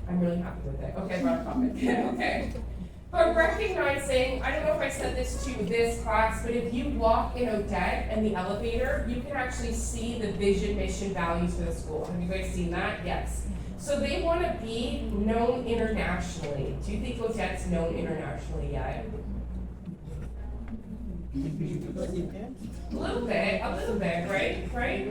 I'm really happy with it. Okay, wrong topic. Okay. But recognizing, I don't know if I said this to this class, but if you walk in Odette and the elevator, you can actually see the vision, mission, values for the school. Have you guys seen that? Yes. So they want to be known internationally. Do you think Odette's known internationally yet? A little bit, right? Right?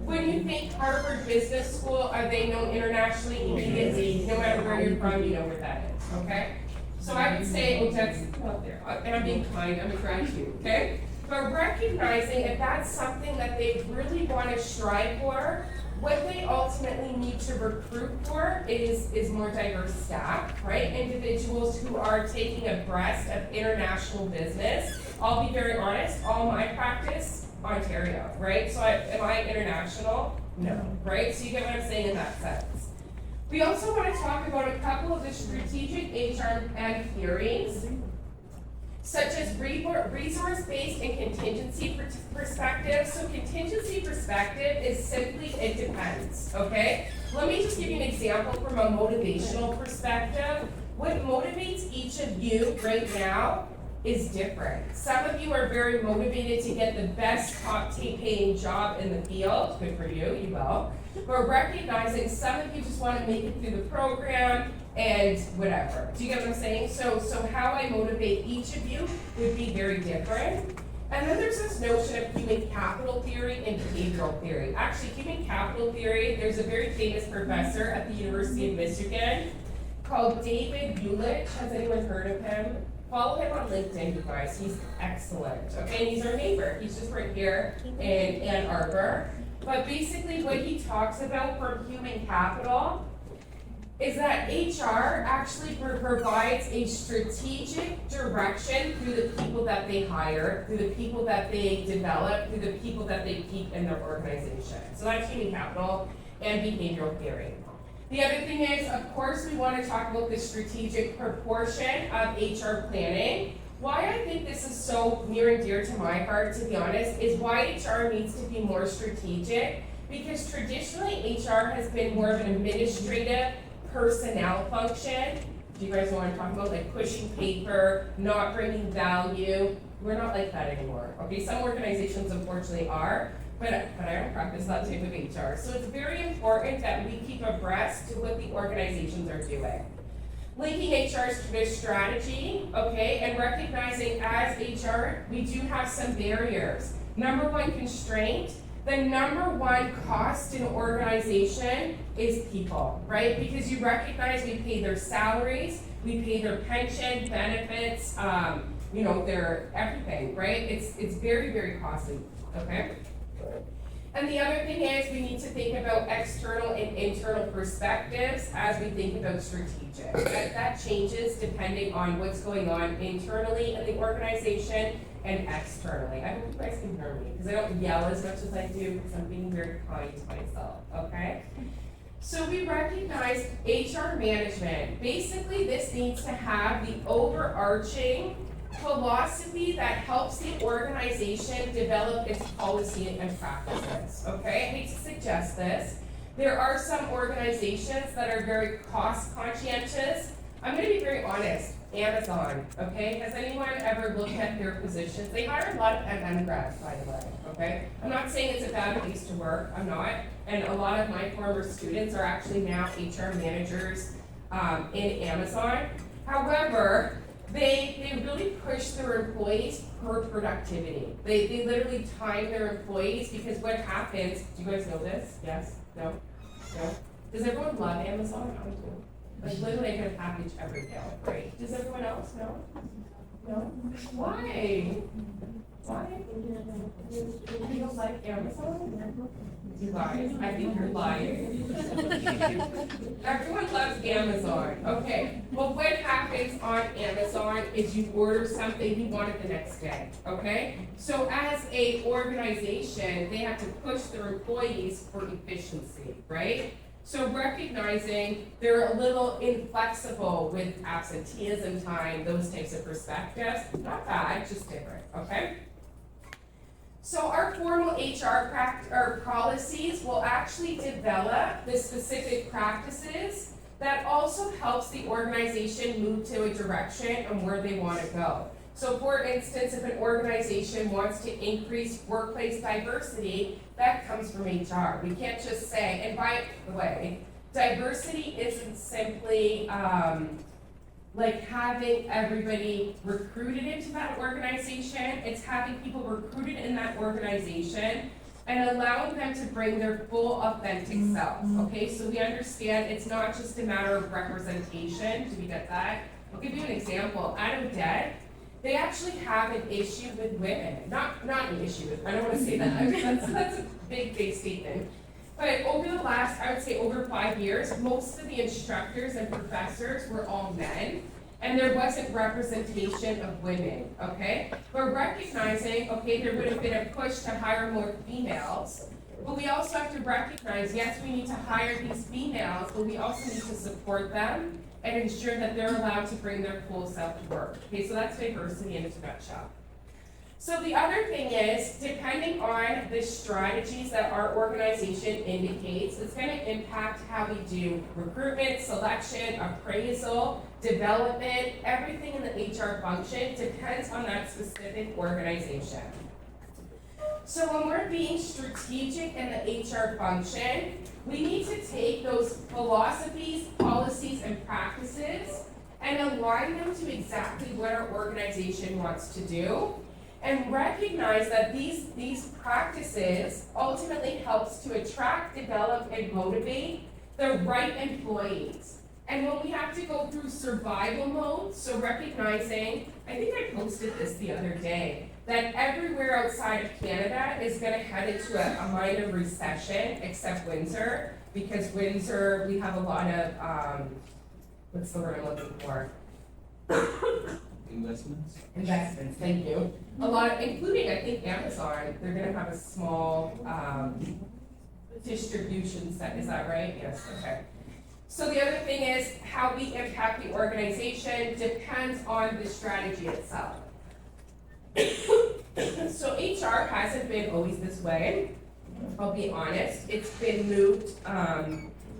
When you think Harvard Business School, are they known internationally? Immediately, no matter where you're from, you know where that is, okay? So I would say Odette's out there, and I'm being kind, I'm a gratitude, okay? But recognizing if that's something that they really want to strive for, what they ultimately need to recruit for is more diverse staff, right? Individuals who are taking abreast of international business. I'll be very honest, all my practice, Ontario, right? So am I international? No, right? So you get what I'm saying in that sense. We also want to talk about a couple of the strategic HRM theories, such as resource-based and contingency perspective. So contingency perspective is simply, it depends, okay? Let me just give you an example from a motivational perspective. What motivates each of you right now is different. Some of you are very motivated to get the best top paying job in the field. Good for you, you will. But recognizing some of you just want to make it through the program and whatever. Do you get what I'm saying? So how I motivate each of you would be very different. And then there's this notion of human capital theory and behavioral theory. Actually, human capital theory, there's a very famous professor at the University of Michigan called David Ulrich. Has anyone heard of him? Follow him on LinkedIn, you guys. He's excellent. Okay, and he's our neighbor. He's just right here in Ann Arbor. But basically what he talks about for human capital is that HR actually provides a strategic direction through the people that they hire, through the people that they develop, through the people that they keep in their organization. So that's human capital and behavioral theory. The other thing is, of course, we want to talk about the strategic proportion of HR planning. Why I think this is so near and dear to my heart, to be honest, is why HR needs to be more strategic. Because traditionally, HR has been more of an administrative personnel function. Do you guys know what I'm talking about? Like pushing paper, not bringing value. We're not like that anymore. Okay, some organizations unfortunately are. But I don't practice that type of HR. So it's very important that we keep abreast to what the organizations are doing. Linking HR's to their strategy, okay, and recognizing as HR, we do have some barriers. Number one constraint, the number one cost in an organization is people, right? Because you recognize we pay their salaries, we pay their pension, benefits, their everything, right? It's very, very costly, okay? And the other thing is we need to think about external and internal perspectives as we think about strategic. That changes depending on what's going on internally in the organization and externally. I hope you guys can hear me because I don't yell as much as I do because I'm being very kind to myself, okay? So we recognize HR management. Basically, this needs to have the overarching philosophy that helps the organization develop its policy and practices, okay? I hate to suggest this. There are some organizations that are very cost conscientious. I'm gonna be very honest, Amazon, okay? Has anyone ever looked at their positions? They hire a lot of MM grads, by the way, okay? I'm not saying it's a bad place to work, I'm not. And a lot of my former students are actually now HR managers in Amazon. However, they really push their employees per productivity. They literally time their employees because what happens, do you guys know this? Yes? No? No? Does everyone love Amazon? I do. Like literally I get a package every day, right? Does everyone else know? No? Why? Why? You don't like Amazon? You guys, I think you're lying. Everyone loves Amazon. Okay, well what happens on Amazon is you order something, you want it the next day, okay? So as a organization, they have to push their employees for efficiency, right? So recognizing they're a little inflexible with absenteeism time, those types of perspectives, not bad, just different, okay? So our formal HR policies will actually develop the specific practices that also helps the organization move to a direction and where they want to go. So for instance, if an organization wants to increase workplace diversity, that comes from HR. We can't just say, and by the way, diversity isn't simply like having everybody recruited into that organization. It's having people recruited in that organization and allowing them to bring their full authentic self, okay? So we understand it's not just a matter of representation. Do we get that? I'll give you an example. At Odette, they actually have an issue with women. Not an issue with, I don't want to say that. That's a big statement. But over the last, I would say over 5 years, most of the instructors and professors were all men, and there wasn't representation of women, okay? But recognizing, okay, there would have been a push to hire more females, but we also have to recognize, yes, we need to hire these females, but we also need to support them and ensure that they're allowed to bring their full self to work. Okay, so that's diversity in a nutshell. So the other thing is, depending on the strategies that our organization indicates, it's going to impact how we do recruitment, selection, appraisal, development, everything in the HR function depends on that specific organization. So when we're being strategic in the HR function, we need to take those philosophies, policies, and practices and align them to exactly what our organization wants to do, and recognize that these practices ultimately helps to attract, develop, and motivate the right employees. And when we have to go through survival mode, so recognizing, I think I posted this the other day, that everywhere outside of Canada is going to head into a minor recession, except Windsor, because Windsor, we have a lot of, what's the word I'm looking for? Investments, thank you. A lot of, including, I think, Amazon, they're going to have a small distribution set, is that right? Yes, okay. So the other thing is, how we impact the organization depends on the strategy itself. So HR hasn't been always this way, I'll be honest. It's been moved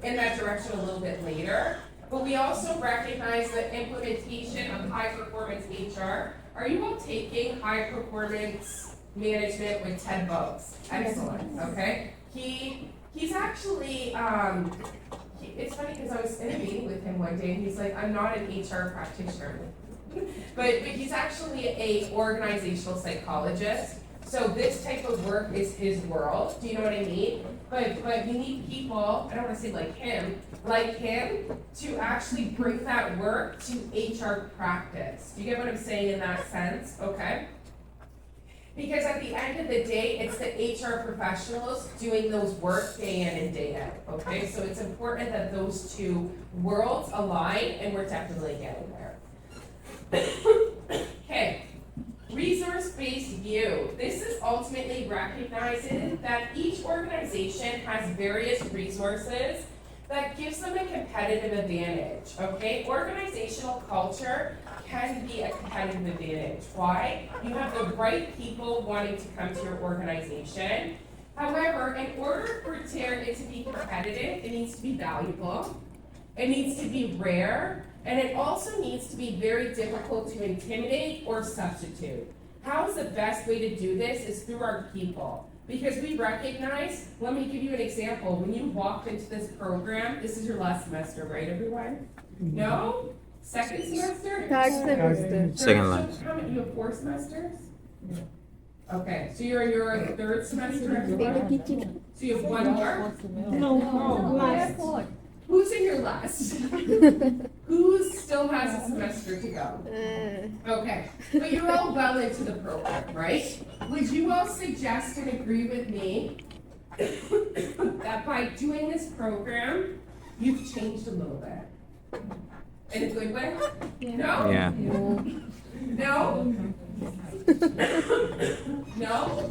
in that direction a little bit later. But we also recognize the implementation of high performance HR. Are you all taking high performance management with Ted Boggs? Excellent, okay? He's actually, it's funny because I was in a meeting with him one day and he's like, I'm not an HR practitioner. But he's actually a organizational psychologist. So this type of work is his world. Do you know what I mean? But we need people, I don't want to say like him, to actually bring that work to HR practice. Do you get what I'm saying in that sense? Okay. Because at the end of the day, it's the HR professionals doing those work day in and day out. Okay. So it's important that those two worlds align, and we're definitely getting there. Okay, resource-based view. This is ultimately recognizing that each organization has various resources that gives them a competitive advantage, okay? Organizational culture can be a competitive advantage. Why? You have the right people wanting to come to your organization. However, in order for it to be competitive, it needs to be valuable, it needs to be rare, and it also needs to be very difficult to intimidate or substitute. How is the best way to do this is through our people. Because we recognize, let me give you an example. When you walked into this program, this is your last semester, right, everyone? No? Second semester? Third semester. Second last. How many, you have 4 semesters? Okay, so you're in your 3rd semester, everyone? So you have 1 more? No, last. Who's in your last? Who still has a semester to go? Okay, but you're all well into the program, right? Would you all suggest and agree with me that by doing this program, you've changed a little bit? In a good way? No? Yeah. No? No?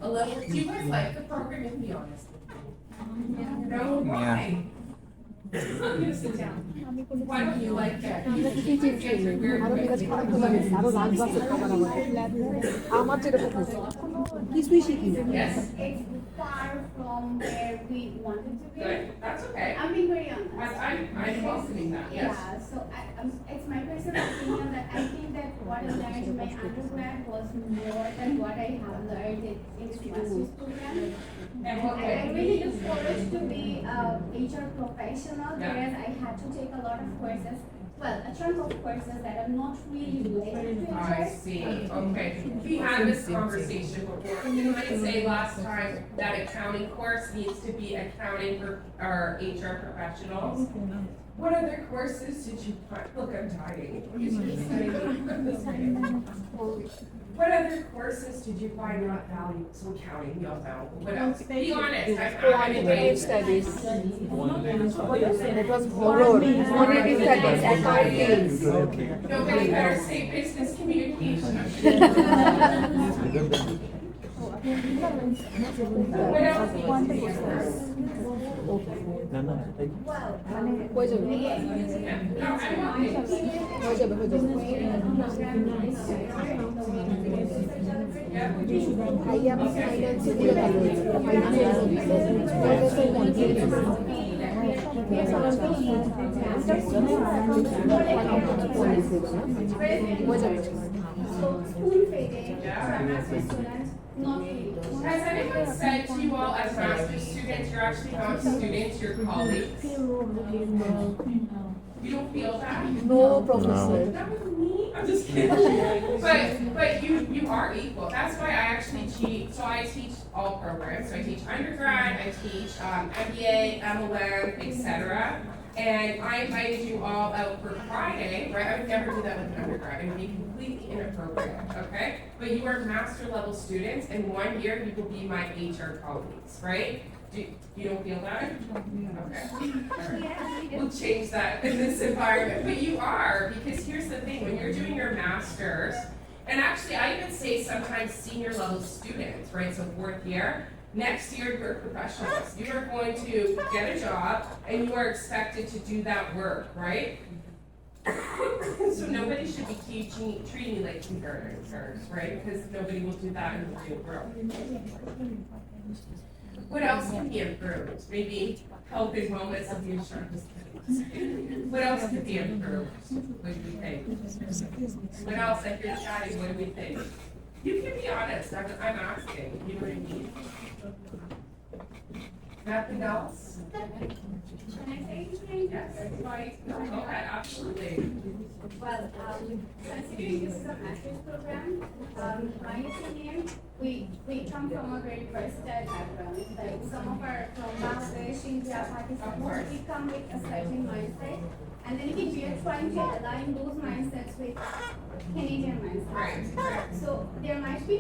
A little? Do you guys like the program? You can be honest. No? Why? I'm gonna sit down. Why don't you like that? আমাদের কিছুই শিখি না। Yes? far from where we wanted to be. Good, that's okay. I'm being very honest. I'm welcoming that, yes. Yeah, so it's my personal opinion that I think that what I learned in my undergrad was more than what I have learned in this master's program. And what I way? really look forward to be a HR professional, Yeah. whereas I had to take a lot of courses, well, a chunk of courses that are not really related to I HR. see, okay. We had this conversation before. You might say last time that accounting course needs to be accounting for our HR professionals. What other courses did you find? Look, I'm dying. What other courses did you find not valuable? So accounting, you all know. What else? Be honest, I'm Quantitative engaged. studies. It was horror. Quantitative studies, accounting. Nobody better say business communication. What else needs to be in there? Well, হয়ে যাবে again, Yeah. No, I'm okay. হয়ে যাবে হয়ে যাবে Yeah. ভাইয়া আমার ফাইন্যান্সে দিয়ে ভালো হয়েছে হয়ে যাবে So spoon feeding for a master's student, not really. Has anyone said to you all as master's students, you're actually not students, you're colleagues? You don't feel that? No professor That was me. I'm just kidding. But you are equal. That's why I actually teach. So I teach all programs. So I teach undergrad, I teach MBA, MLM, etc. And I invited you all out for Friday, right? I would never do that with an undergrad. It would be completely inappropriate, okay? But you are master level students, and 1 year you will be my HR colleagues, right? You don't feel that? Okay. We'll change that in this environment. But you are, because here's the thing, when you're doing your master's, and actually I even say sometimes senior level students, right? So 4th year, next year you're professionals. You are going to get a job and you are expected to do that work, right? So nobody should be treating you like kindergartners, right? Because nobody will do that in the real world. What else can be improved? Maybe health and wellness of the insurance. Just kidding. What else could be improved? What do we think? What else? If you're chatting, what do we think? You can be honest. I'm asking. You know what I mean? Nothing else? Can I say anything? Yes. Right. No, go ahead. Absolutely. Well, considering this is a master's program, my opinion, we come from a very versatile background. Like some of our from Bangladesh, India, Pakistan, we come with a certain mindset. And then again, we are trying to align those mindsets with Canadian mindsets. Right. So there might be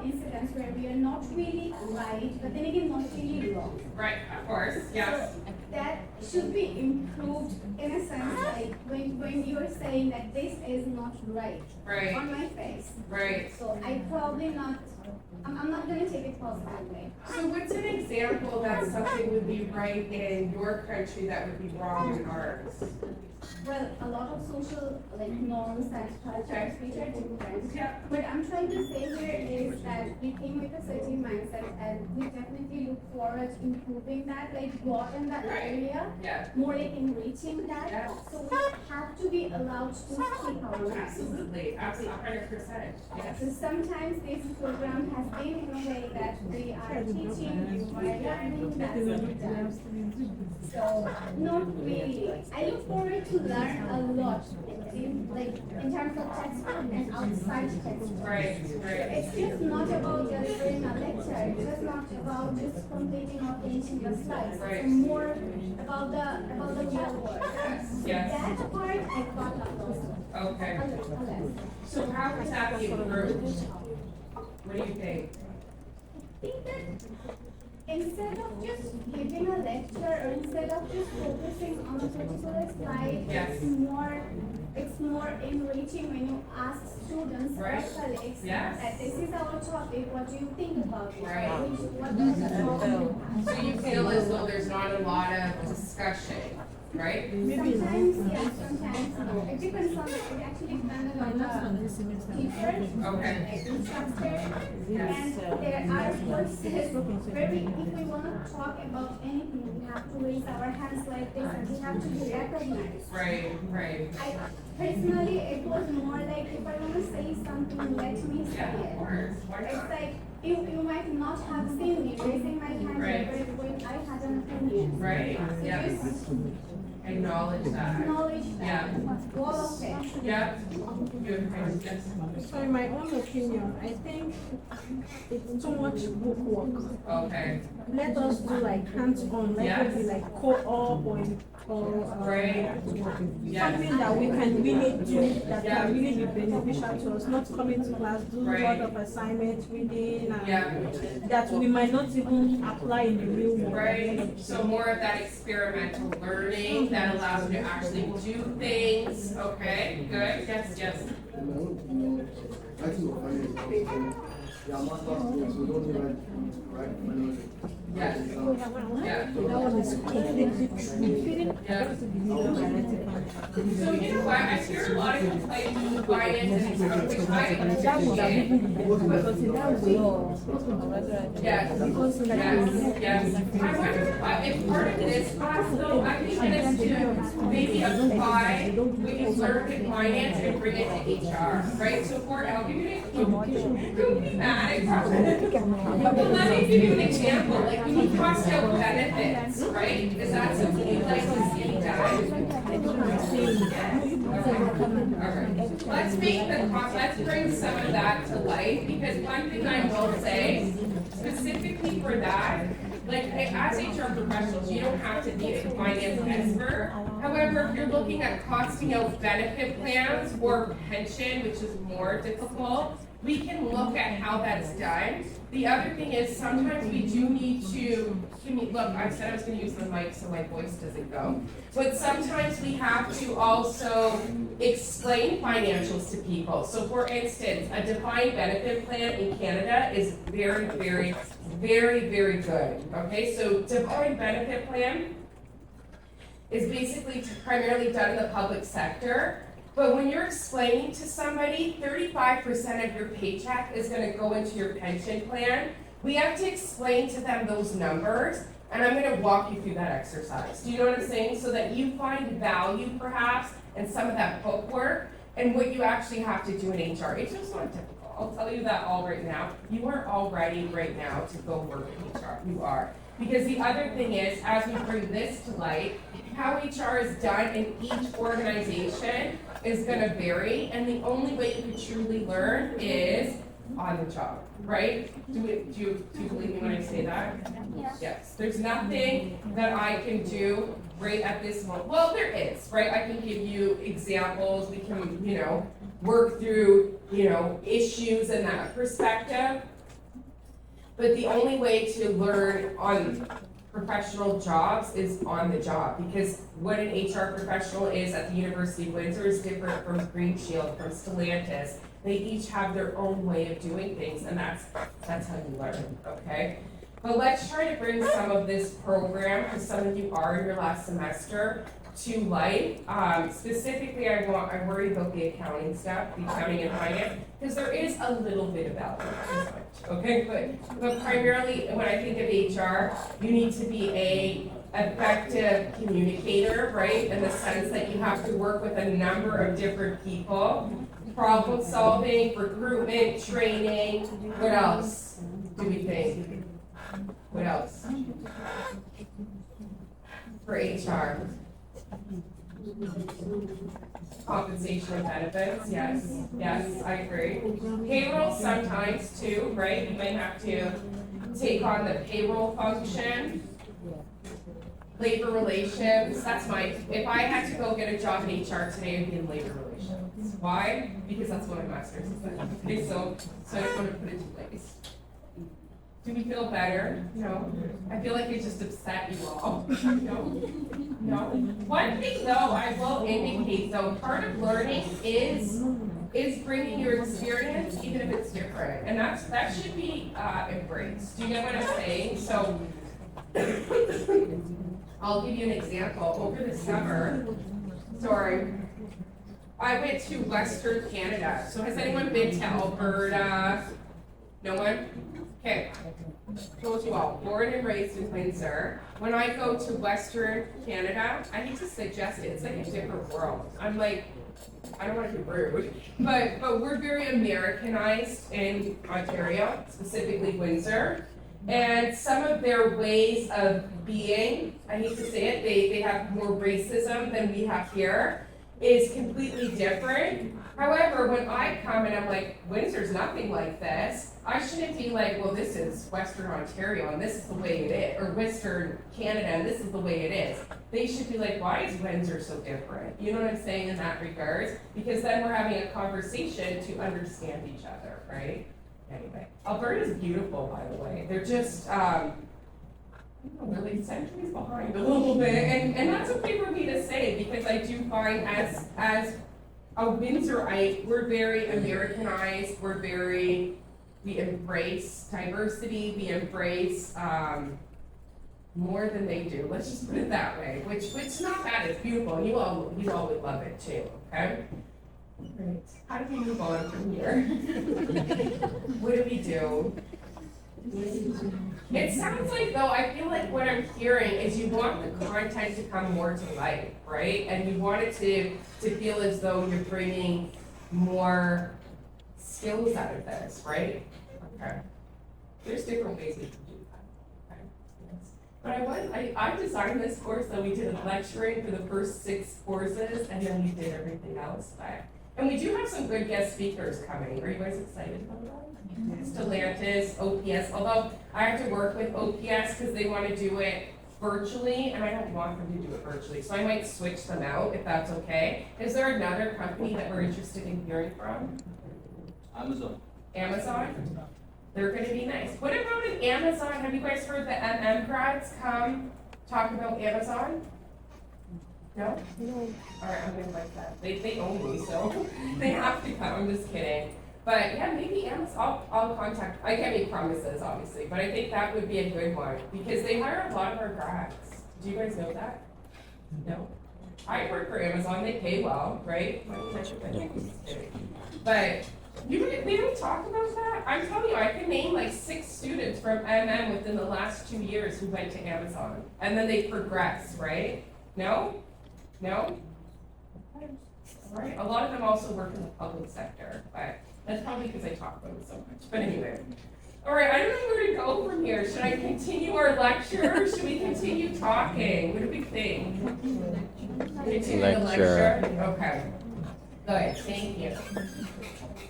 incidents where we are not really right, but then again, not really wrong. Right. Of course. Yes. So that should be improved in a sense, like when you are saying that this is not right Right. on my face. Right. So I'm not gonna take it positively. So what's an example that something would be right in your country that would be wrong in ours? Well, a lot of social like norms and cultures which are different. Yeah. What I'm trying to say here is that we came with a certain mindset and we definitely look forward to improving that, like broaden that Right. area, Yeah. more like enriching that. Yes. So we have to be allowed to speak our minds. Absolutely. Absolutely. 100%. Yes. So sometimes this program has been in a way that we are teaching, you are learning, that's it. So not really. I look forward to learn a lot in terms of textbook and outside textbook. Right. Right. It's just not about delivering a lecture. It's just not about just completing or finishing the slides. Right. It's more about the real world. Yes. Yes. That part I got a lot. Okay. A lot. So how could that be improved? What do you think? I think that instead of just giving a lecture or instead of just focusing on a particular slide, Yes. it's more enriching when you ask students or Right. colleagues Yes. that this is our topic, what do you think about it? Right. What does the topic have? So you feel as though there's not a lot of discussion right? Sometimes, yeah, sometimes, no. It depends on, it actually depends on the teacher, Okay. like instructor. Yes. And there are courses very, if we want to talk about anything, we have to raise our hands like this and we have to be recognized. Right. I personally, it was more like if I want to say something, let me say Yeah, of it. course. Why It's not? like, you might not have seen me raising my hand Right. ever when I had an opinion. Right, So yes. just Acknowledge that. acknowledge Yeah. that, wall of it. Yeah. You agree? Yes. So in my own opinion, I think it's too much book work. Okay. Let us do like hands-on, like Yes. maybe like co-op or Right. Yes. something that we can really do that Yeah. can really be beneficial to us, not coming to class, do a Right. lot of assignments, reading, and Yeah. that we might not even apply in the real world. Right, so more of that experimental learning that allows you to actually do things, okay, good, yes. Yes. Yeah. Yeah. So you know what, I hear a lot of complaints from finance and stuff, which I appreciate. Yes. I wonder if part of this class though, I think that is to maybe apply what you learned in finance and bring it to HR, right? So for, I'll give you an example. Don't be mad, but let me give you an example, like when you cost out benefits, right? Is that something you'd like to see done? Alright, let's make the, let's bring some of that to life, because one thing I will say, specifically for that, like, as HR professionals, you don't have to be a finance expert. However, if you're looking at costing out benefit plans or pension, which is more difficult, we can look at how that's done. The other thing is sometimes we do need to, look, I said I was gonna use the mic so my voice doesn't go. But sometimes we have to also explain financials to people. So for instance, a defined benefit plan in Canada is very good, okay? So defined benefit plan is basically primarily done in the public sector. But when you're explaining to somebody, 35% of your paycheck is gonna go into your pension plan. We have to explain to them those numbers, and I'm gonna walk you through that exercise. Do you know what I'm saying? So that you find value perhaps in some of that book work and what you actually have to do in HR. It's just not difficult. I'll tell you that all right now. You are all ready right now to go work in HR. You are. Because the other thing is, as we bring this to light, how HR is done in each organization is gonna vary, and the only way you can truly learn is on the job, right? Do you believe me when I say that? Yes. There's nothing that I can do right at this moment. Well, there is, right? I can give you examples. We can, work through, issues in that perspective. But the only way to learn on professional jobs is on the job, because what an HR professional is at the University of Windsor is different from Green Shield, from Stellantis. They each have their own way of doing things, and that's how you learn, okay? But let's try to bring some of this program, because some of you are in your last semester, to life. Specifically, I worry about the accounting stuff, the accounting and finance, because there is a little bit of that, okay? But primarily, when I think of HR, you need to be a effective communicator, right? In the sense that you have to work with a number of different people. Problem solving, recruitment, training, what else do we think? What else? For HR. Compensation and benefits, yes, I agree. Payroll sometimes too, right? You might have to take on the payroll function. Labor relations, if I had to go get a job in HR today, it'd be in labor relations. Why? Because that's what my master's is in. Okay, so I just want to put it to place. Do we feel better? No. I feel like it just upset you all. No. One thing though, I will indicate though, part of learning is bringing your experience, even if it's different, and that should be embraced. Do you get what I'm saying? So, I'll give you an example. Over the summer, I went to Western Canada. So has anyone been to Alberta? No one? Okay. Told you all, born and raised in Windsor. When I go to Western Canada, I hate to suggest it, it's like a different world. I'm like, I don't want to be rude, but we're very Americanized in Ontario, specifically Windsor. And some of their ways of being, I hate to say it, they have more racism than we have here, is completely different. However, when I come and I'm like, Windsor's nothing like this, I shouldn't be like, well, this is Western Ontario and this is the way it is, or Western Canada and this is the way it is. They should be like, why is Windsor so different? You know what I'm saying in that regards? Because then we're having a conversation to understand each other, right? Anyway, Alberta's beautiful, by the way. They're just, we're like centuries behind a little bit, and that's okay for me to say because I do find as a Windsorite, we're very Americanized. We embrace diversity. We embrace more than they do. Let's just put it that way. Which not bad. It's beautiful. You all would love it too. Okay. Great. How do we move on from here? What do we do? It sounds like though, I feel like what I'm hearing is you want the content to come more to life, right? And you want it to feel as though you're bringing more skills out of this, right? Okay. There's different ways we can do that. Okay. Yes. But I designed this course, so we did lecturing for the first 6 courses, and then we did everything else. And we do have some good guest speakers coming. Are you guys excited about that? Stellantis, OPS, although I have to work with OPS because they want to do it virtually, and I don't want them to do it virtually, so I might switch them out if that's okay. Is there another company that we're interested in hearing from? Amazon? They're going to be nice. What about an Amazon? Have you guys heard the grads come talk about Amazon? No? No. All right, I'm going to like that. They own me, so they have to come. I'm just kidding. But yeah, maybe Amazon, I'll contact, I can't make promises, obviously, but I think that would be a good one, because they hire a lot of our grads. Do you guys know that? No? I work for Amazon, they pay well, right? But we don't talk about that. I'm telling you, I can name like 6 students from within the last 2 years who went to Amazon, and then they progress, right? No? No? All right, a lot of them also work in the public sector, but that's probably because I talk about it so much. But anyway. All right, I don't know where to go from here. Should I continue our lecture or should we continue talking? What do we think? Continue the lecture? Okay. Good, thank you.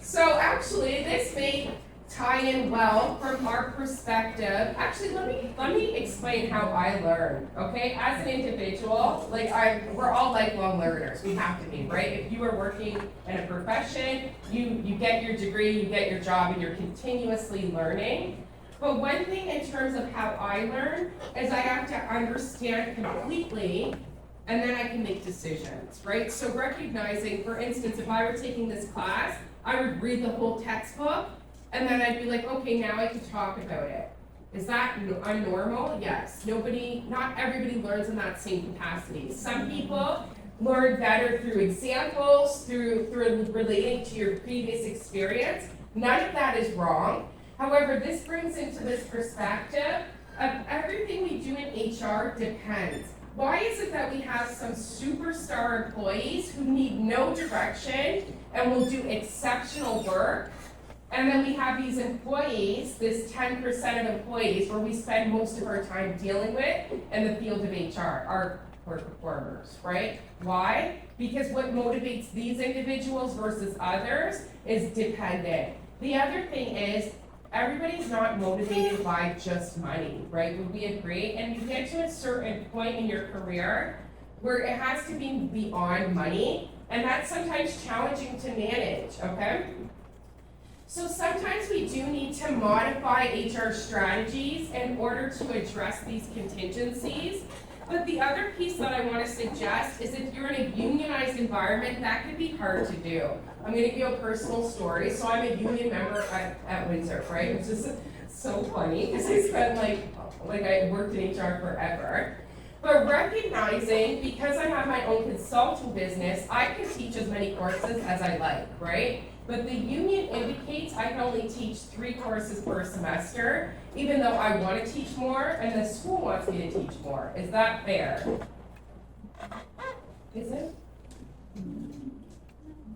So actually, this may tie in well from our perspective. Actually, let me explain how I learn, okay? As an individual, we're all lifelong learners. We have to be, right? If you are working in a profession, you get your degree, you get your job, and you're continuously learning. But one thing in terms of how I learn is I have to understand completely, and then I can make decisions, right? So recognizing, for instance, if I were taking this class, I would read the whole textbook, and then I'd be like, okay, now I can talk about it. Is that unnormal? Yes. Not everybody learns in that same capacity. Some people learn better through examples, through relating to your previous experience. None of that is wrong. However, this brings into this perspective of everything we do in HR depends. Why is it that we have some superstar employees who need no direction and will do exceptional work? And then we have these employees, this 10% of employees, where we spend most of our time dealing with in the field of HR, our core performers, right? Why? Because what motivates these individuals versus others is dependent. The other thing is, everybody's not motivated by just money, right? Would we agree? And you get to a certain point in your career where it has to be beyond money, and that's sometimes challenging to manage, okay? So sometimes we do need to modify HR strategies in order to address these contingencies. But the other piece that I want to suggest is if you're in a unionized environment, that can be hard to do. I'm going to give you a personal story. So I'm a union member at Windsor, right? Which is so funny because I spent like I worked in HR forever. But recognizing, because I have my own consulting business, I can teach as many courses as I like, right? But the union indicates I can only teach 3 courses per semester, even though I want to teach more, and the school wants me to teach more. Is that fair? Is it?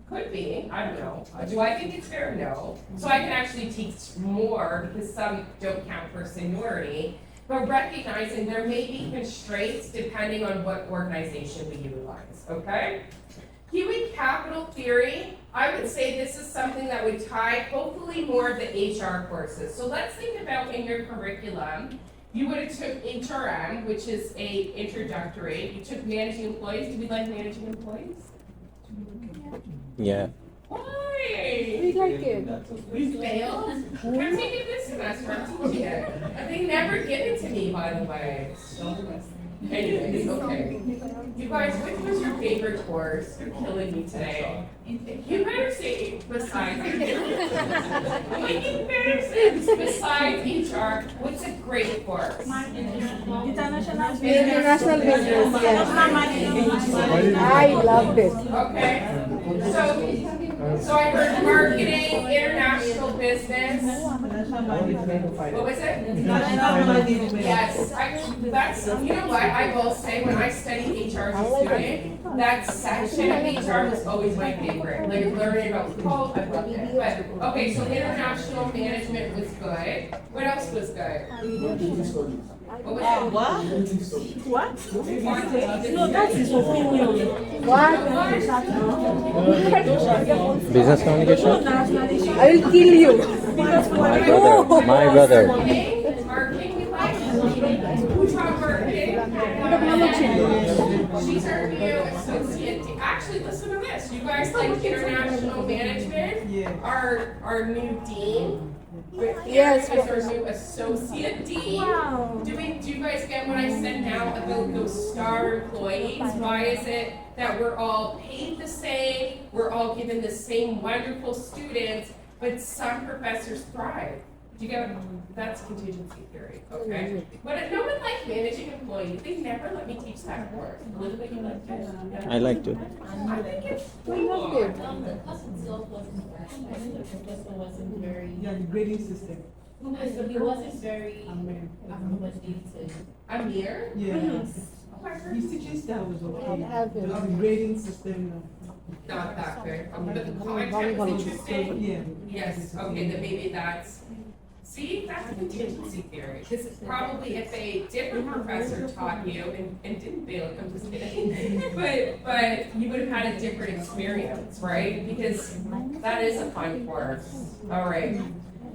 Could be, I don't know. Do I think it's fair? No. So I can actually teach more because some don't count for seniority, but recognizing there may be constraints depending on what organization we utilize, okay? Human capital theory, I would say this is something that would tie hopefully more of the HR courses. So let's think about in your curriculum, you would have took HRM, which is a introductory. You took managing employees. Do we like managing employees? Yeah. Why? We like it. We failed? I'm taking this semester, I'm teaching it. They never give it to me, by the way. Anyways, okay. You guys, which was your favorite course? You're killing me today. You better say besides besides HR, what's a great course? International International business, yes. I loved it. Okay, so I heard marketing, international business. What was it? Yes, that's, you know what, I will say, when I studied HR as a student, that section of HR was always my favorite. Like learning about people, I loved it. But, okay, so international management was good. What else was good? What was it? What? What? No, that is opinion. Business communication? I will kill you. My brother. Marketing, we like. Who taught marketing? She's our new associate. Actually, listen to this. You guys like international management? Our new dean. Yes. Is our new associate dean. Do you guys get what I said now about those star employees? Why is it that we're all paid the same, we're all given the same wonderful students, but some professors thrive? Do you get what? That's contingency theory, okay? But no one like managing employees. They never let me teach that course. Elizabeth, you like it? Yeah. I like to. I think it's I loved it. The class itself wasn't bad. I think the professor wasn't very, Yeah, the grading system. he wasn't very accommodating. Amir? Yes. Oh, I heard His teaching style was okay. have it. Just the grading system. not that good. But the content was interesting. Yeah. Yes, okay, then maybe that's, see, that's contingency theory. Because it's probably if a different professor taught you and didn't fail, I'm just kidding. But you would have had a different experience, right? Because that is a fun course. All right.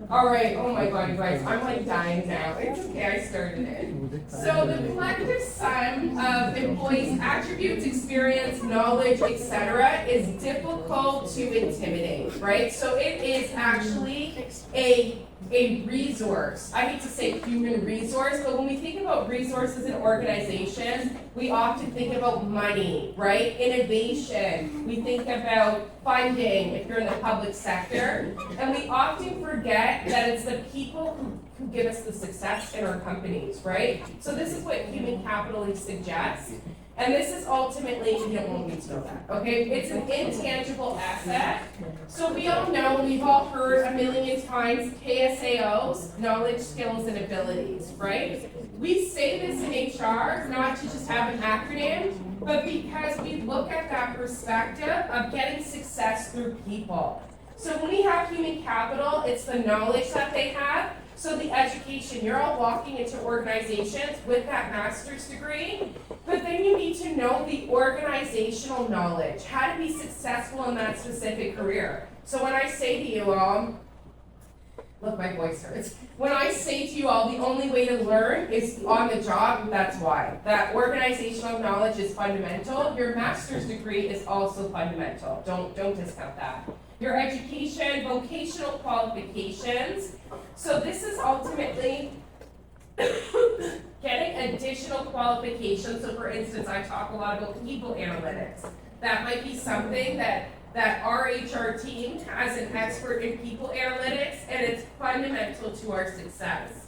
All right, oh my God, you guys, I'm like dying now. It's okay, I started it. So the collective sum of employees' attributes, experience, knowledge, etc. is difficult to intimidate, right? So it is actually a resource. I hate to say human resource, but when we think about resources in organizations, we often think about money, right? Innovation. We think about funding if you're in the public sector. And we often forget that it's the people who give us the success in our companies, right? So this is what human capital suggests. And this is ultimately, you don't want me to know that, okay? It's an intangible asset. So we all know, and we've all heard a million times, KSAOs, knowledge, skills, and abilities, right? We say this in HR, not to just have an acronym, but because we look at that perspective of getting success through people. So when we have human capital, it's the knowledge that they have. So the education, you're all walking into organizations with that master's degree, but then you need to know the organizational knowledge, how to be successful in that specific career. So when I say to you all, look, my voice hurts. When I say to you all, the only way to learn is on the job, that's why. That organizational knowledge is fundamental. Your master's degree is also fundamental. Don't discount that. Your education, vocational qualifications. So this is ultimately getting additional qualifications. So for instance, I talk a lot about people analytics. That might be something that our HR team has an expert in people analytics, and it's fundamental to our success.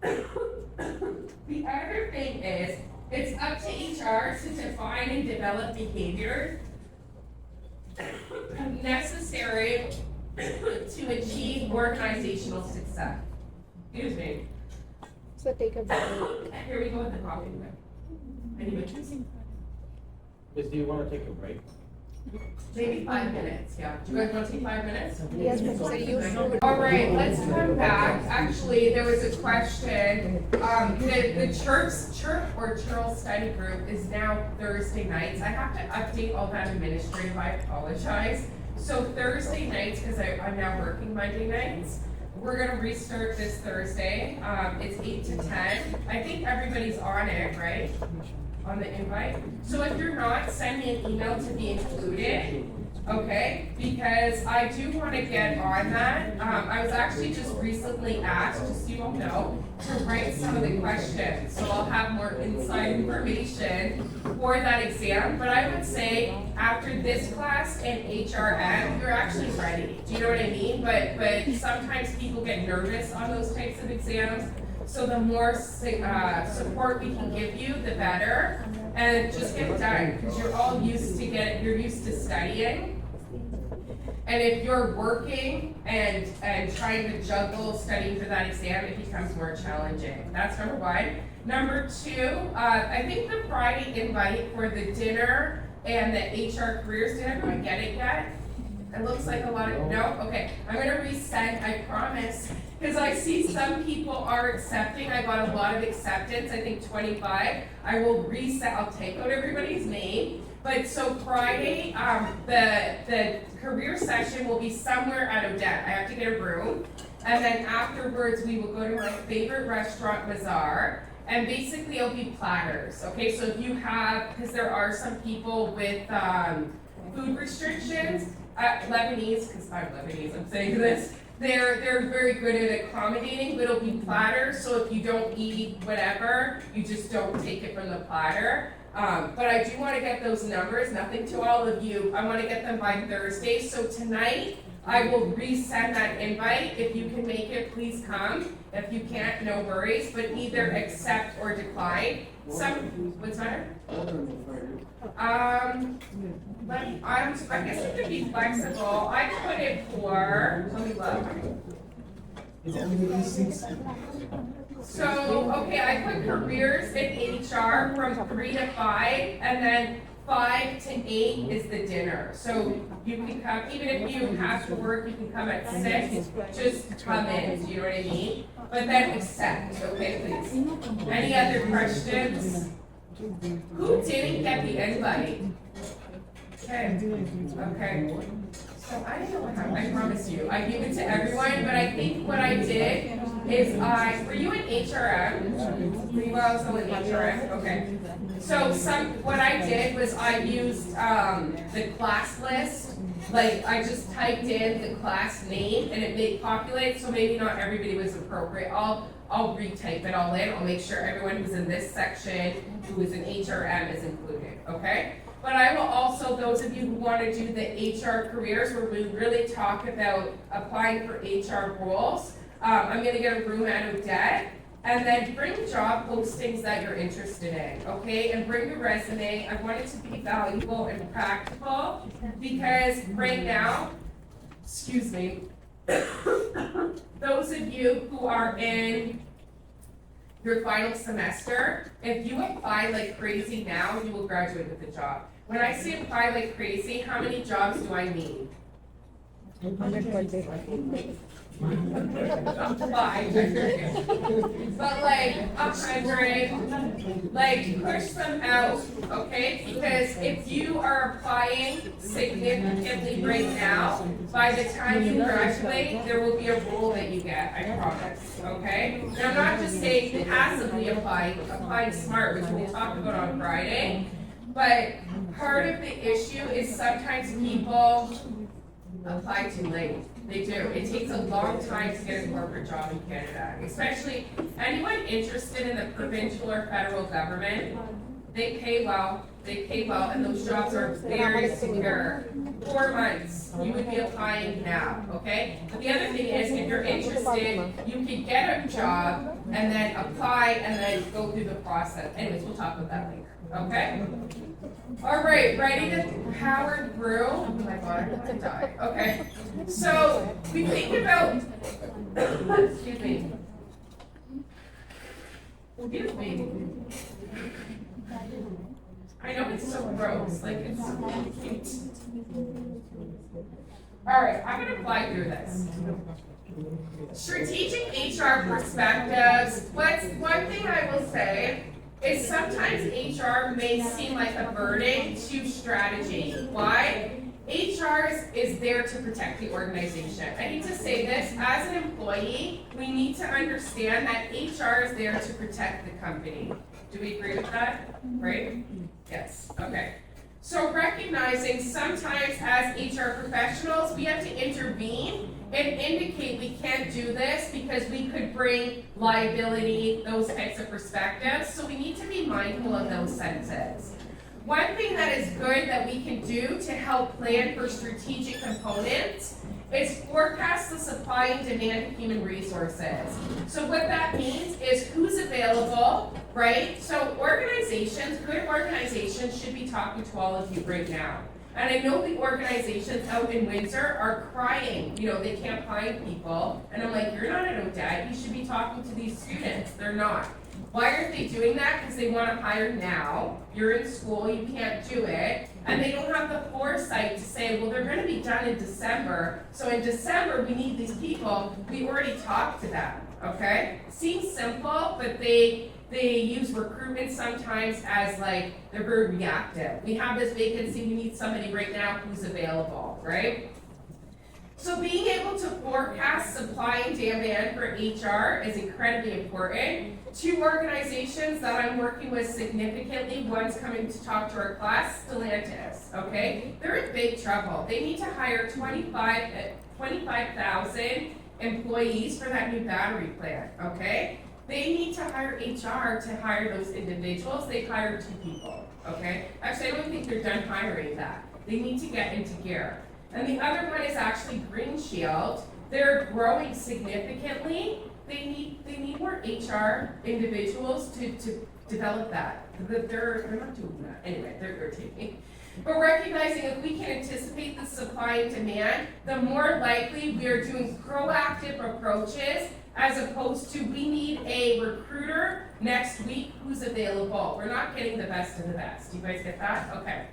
The other thing is, it's up to HR to define and develop behaviors necessary to achieve organizational success. Excuse me. So take a break. Here we go with the coffee break. Anybody? Liz, do you wanna take a break? Maybe 5 minutes, yeah. Do you guys want to take 5 minutes? Yes, Professor, you. All right, let's come back. Actually, there was a question. The church or churl study group is now Thursday nights. I have to update all that administrative, I apologize. So Thursday nights, because I'm now working Monday nights, we're gonna restart this Thursday. It's 8 to 10. I think everybody's on it, right? On the invite. So if you're not, send me an email to be included, okay? Because I do want to get on that. I was actually just recently asked, just so you all know, to write some of the questions. So I'll have more inside information for that exam. But I would say after this class and HRM, you're actually ready. Do you know what I mean? But sometimes people get nervous on those types of exams. So the more support we can give you, the better. And just get it done, because you're all used to studying. And if you're working and trying to juggle studying for that exam, it becomes more challenging. That's number one. Number two, I think the Friday invite for the dinner and the HR careers, did everyone get it yet? It looks like a lot of, no? Okay, I'm gonna resend, I promise. Because I see some people are accepting, I got a lot of acceptance, I think 25. I will reset, I'll take out everybody's name. But so Friday, the career session will be somewhere at Odette. I have to get a room. And then afterwards, we will go to my favorite restaurant, Bazaar. And basically it'll be platters, okay? So if you have, because there are some people with food restrictions, Lebanese, because I'm Lebanese, I'm saying this. They're very good at accommodating, but it'll be platters, so if you don't eat whatever, you just don't take it from the platter. But I do want to get those numbers, nothing to all of you, I want to get them by Thursday, so tonight, I will resend that invite. If you can make it, please come. If you can't, no worries, but either accept or decline. What's matter? I guess it could be flexible. I put it for, let me look. So, okay, I put careers in HR from 3 to 5, and then 5 to 8 is the dinner. So you can come, even if you have to work, you can come at 6, just come in, do you know what I mean? But then accept, okay, please. Any other questions? Who didn't get the invite? Okay. So I don't know what happened, I promise you. I gave it to everyone, but I think what I did is were you in HRM? Were you also in HRM? Okay. So what I did was I used the class list. Like I just typed in the class name and it made populate, so maybe not everybody was appropriate. I'll retype it all in. I'll make sure everyone who's in this section who is in HRM is included, okay? But I will also, those of you who want to do the HR careers where we really talk about applying for HR roles, I'm going to get a room at Odette, and then bring job postings that you're interested in, okay? And bring your resume. I want it to be valuable and practical, because right now, excuse me, those of you who are in your final semester, if you apply like crazy now, you will graduate with a job. When I say apply like crazy, how many jobs do I need? 100 per day. 5. But like 100, like push them out, okay? Because if you are applying significantly right now, by the time you graduate, there will be a role that you get, I promise, okay? And I'm not just saying passively applying smart, which we'll talk about on Friday, but part of the issue is sometimes people apply too late. They do. It takes a long time to get a corporate job in Canada, especially anyone interested in the provincial or federal government. They pay well, they pay well, and those jobs are very secure. 4 months, you would be applying now, okay? But the other thing is, if you're interested, you can get a job and then apply and then go through the process. Anyways, we'll talk about that later, okay? All right, ready to power through? Oh my God, I'm gonna die. Okay, so we think about, excuse me. Excuse me. I know it's so gross, like it's so cute. All right, I'm gonna fly through this. Strategic HR perspectives. One thing I will say is sometimes HR may seem like a burden to strategy. Why? HR is there to protect the organization. I need to say this, as an employee, we need to understand that HR is there to protect the company. Do we agree with that? Right? Yes, okay. So recognizing sometimes as HR professionals, we have to intervene and indicate we can't do this because we could bring liability, those types of perspectives. So we need to be mindful of those senses. One thing that is good that we can do to help plan for strategic components is forecast the supply and demand of human resources. So what that means is who's available, right? So organizations, good organizations should be talking to all of you right now. And I know the organizations out in Windsor are crying, they can't find people. And I'm like, you're not at ODAD, you should be talking to these students. They're not. Why aren't they doing that? Because they want to hire now. You're in school, you can't do it. And they don't have the foresight to say, well, they're going to be done in December. So in December, we need these people. We already talked to them, okay? Seems simple, but they use recruitment sometimes as like, they're very reactive. We have this vacancy, we need somebody right now who's available, right? So being able to forecast supply and demand for HR is incredibly important. 2 organizations that I'm working with significantly, one's coming to talk to our class, Stellantis, okay? They're in big trouble. They need to hire 25,000 employees for that new battery plant, okay? They need to hire HR to hire those individuals. They've hired 2 people, okay? Actually, I don't think they're done hiring that. They need to get into gear. And the other one is actually Green Shield. They're growing significantly. They need more HR individuals to develop that. They're not doing that. Anyway, they're taking. But recognizing if we can anticipate the supply and demand, the more likely we are doing proactive approaches as opposed to we need a recruiter next week who's available. We're not getting the best of the best. Do you guys get that? Okay.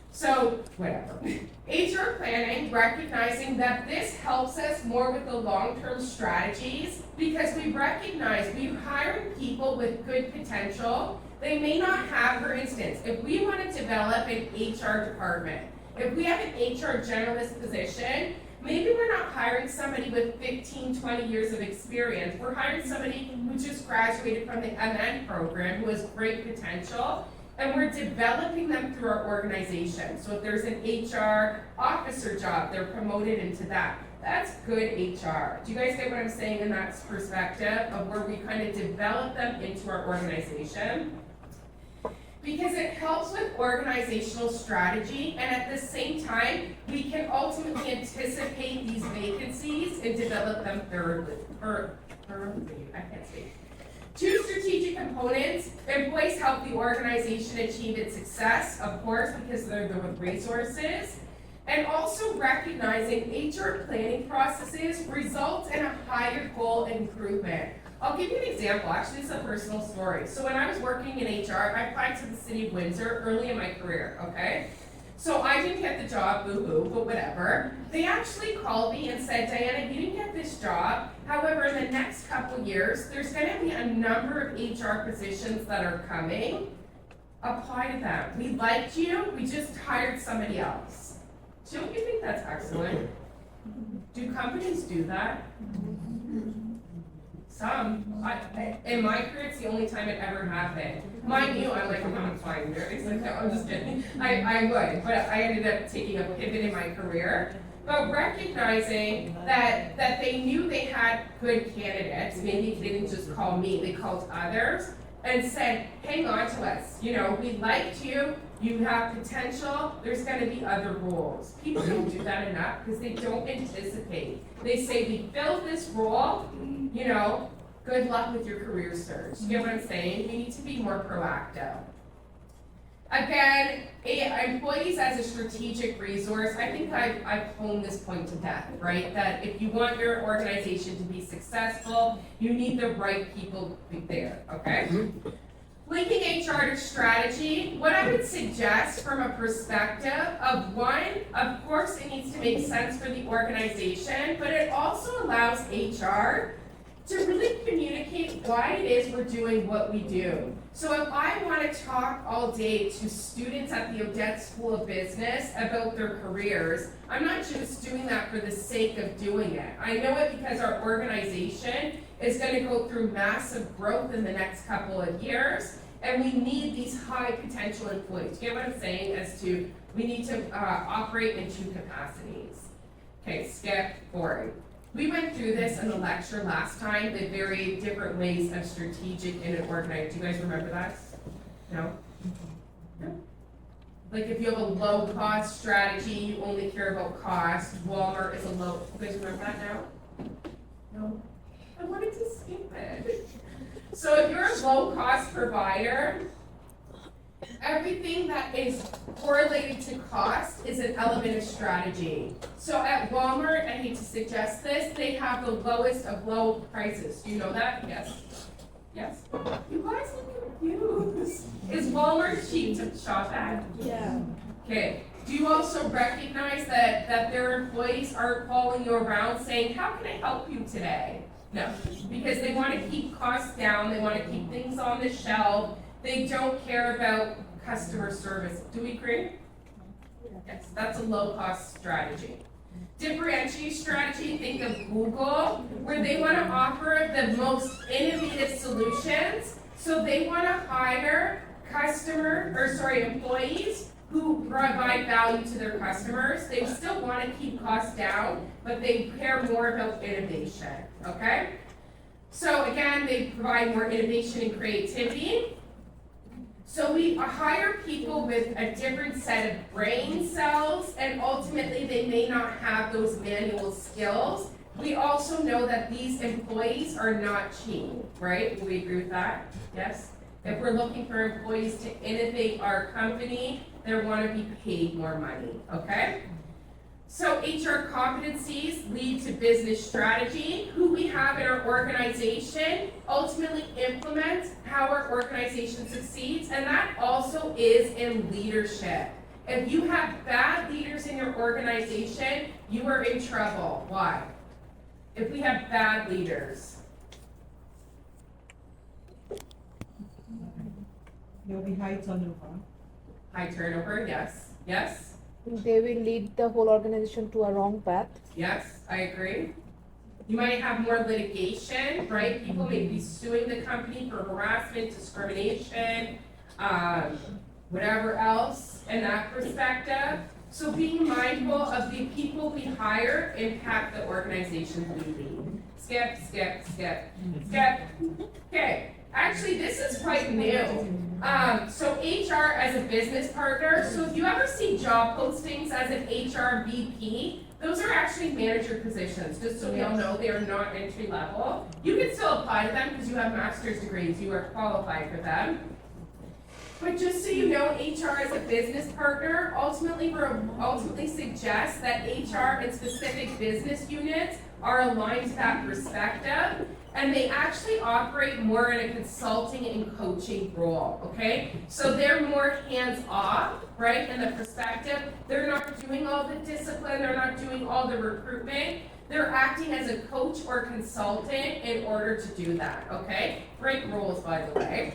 So, whatever. HR planning, recognizing that this helps us more with the long-term strategies because we recognize we're hiring people with good potential. They may not have, for instance, if we want to develop an HR department, if we have an HR generalist position, maybe we're not hiring somebody with 15, 20 years of experience. We're hiring somebody who just graduated from the MN program who has great potential. And we're developing them through our organization. So if there's an HR officer job, they're promoted into that. That's good HR. Do you guys get what I'm saying in that perspective of where we kind of develop them into our organization? Because it helps with organizational strategy, and at the same time, we can ultimately anticipate these vacancies and develop them thoroughly. I can't speak. 2 strategic components. Employees help the organization achieve its success, of course, because they're there with resources. And also recognizing HR planning processes results in a higher goal improvement. I'll give you an example. Actually, it's a personal story. So when I was working in HR, I applied to the city of Windsor early in my career, okay? So I didn't get the job, boo-hoo, but whatever. They actually called me and said, Diana, you didn't get this job. However, in the next couple years, there's going to be a number of HR positions that are coming. Apply to them. We liked you, we just hired somebody else. Don't you think that's excellent? Do companies do that? Some. In my career, it's the only time it ever happened. Mind you, I'm like, I'm not fine there. It's like, no, I'm just kidding. I would, but I ended up taking a pivot in my career. But recognizing that they knew they had good candidates, maybe they didn't just call me, they called others, and said, hang on to us, you know, we liked you, you have potential, there's gonna be other roles. People don't do that enough because they don't anticipate. They say, we filled this role, you know, good luck with your career search. You get what I'm saying? We need to be more proactive. Again, employees as a strategic resource, I think I've honed this point to death, right? That if you want your organization to be successful, you need the right people there, okay? Linking HR to strategy, what I would suggest from a perspective of one, of course it needs to make sense for the organization, but it also allows HR to really communicate why it is we're doing what we do. So if I want to talk all day to students at the Odette School of Business about their careers, I'm not just doing that for the sake of doing it. I know it because our organization is going to go through massive growth in the next couple of years, and we need these high potential employees. You get what I'm saying? As to, we need to operate in two capacities. Okay, skip forward. We went through this in the lecture last time, the very different ways of strategic in an organization. Do you guys remember that? No? No? Like if you have a low cost strategy, you only care about cost. Walmart is a low, you guys remember that now? No? I wanted to skip it. So if you're a low cost provider, everything that is correlated to cost is an element of strategy. So at Walmart, I hate to suggest this, they have the lowest of low prices. Do you know that? Yes. Yes. You guys look confused. Is Walmart cheap to shop at? Yeah. Okay. Do you also recognize that their employees aren't following you around saying, how can I help you today? No, because they want to keep costs down, they want to keep things on the shelf, they don't care about customer service. Do we agree? Yes, that's a low-cost strategy. Differentiate strategy, think of Google, where they want to offer the most innovative solutions. So they want to hire employees who provide value to their customers. They still want to keep costs down, but they care more about innovation, okay? So again, they provide more innovation and creativity. So we hire people with a different set of brain cells, and ultimately they may not have those manual skills. We also know that these employees are not cheap, right? Do we agree with that? Yes? If we're looking for employees to innovate our company, they want to be paid more money, okay? So HR competencies lead to business strategy. Who we have in our organization ultimately implements how our organization succeeds, and that also is in leadership. If you have bad leaders in your organization, you are in trouble. Why? If we have bad leaders. There'll be high turnover. High turnover, yes. Yes? They will lead the whole organization to a wrong path. Yes, I agree. You might have more litigation, right? People may be suing the company for harassment, discrimination, whatever else in that perspective. So being mindful of the people we hire impact the organizations we lead. Skip, skip, skip, skip. Okay, actually this is quite new. So HR as a business partner, so if you ever see job postings as an HR VP, those are actually manager positions, just so we all know they are not entry level. You can still apply to them because you have master's degrees, you are qualified for them. But just so you know, HR as a business partner ultimately suggests that HR and specific business units are aligned to that perspective, and they actually operate more in a consulting and coaching role, okay? So they're more hands-off, right, in the perspective. They're not doing all the discipline, they're not doing all the recruitment. They're acting as a coach or consultant in order to do that, okay? Great roles, by the way.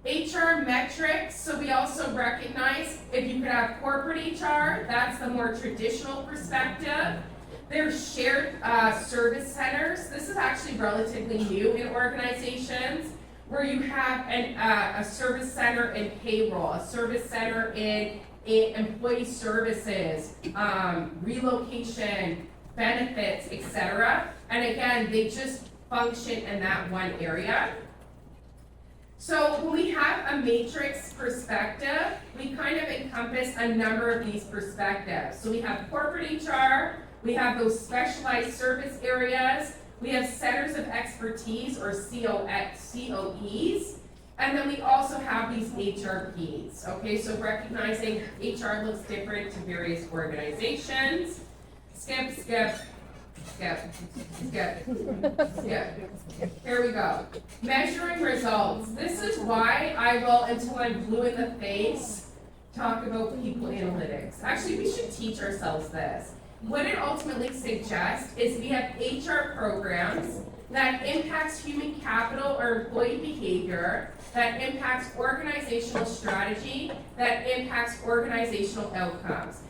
HR metrics, so we also recognize if you could have corporate HR, that's the more traditional perspective. There's shared service centers. This is actually relatively new in organizations where you have a service center in payroll, a service center in employee services, relocation, benefits, etc. And again, they just function in that one area. So when we have a matrix perspective, we kind of encompass a number of these perspectives. So we have corporate HR, we have those specialized service areas, we have centers of expertise or COEs, and then we also have these HRPs, okay? So recognizing HR looks different to various organizations. Skip. Here we go. Measuring results. This is why I will, until I'm blue in the face, talk about people analytics. Actually, we should teach ourselves this. What it ultimately suggests is we have HR programs that impacts human capital or employee behavior, that impacts organizational strategy, that impacts organizational outcomes.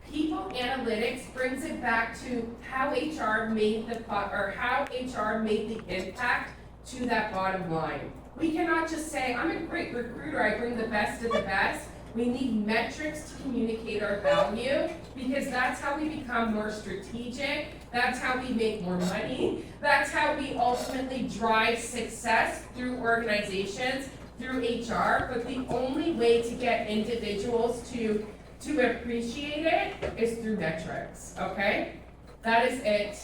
People analytics brings it back to how HR made how HR made the impact to that bottom line. We cannot just say, I'm a great recruiter, I bring the best of the best. We need metrics to communicate our value, because that's how we become more strategic, that's how we make more money, that's how we ultimately drive success through organizations, through HR, but the only way to get individuals to appreciate it is through metrics, okay? That is it.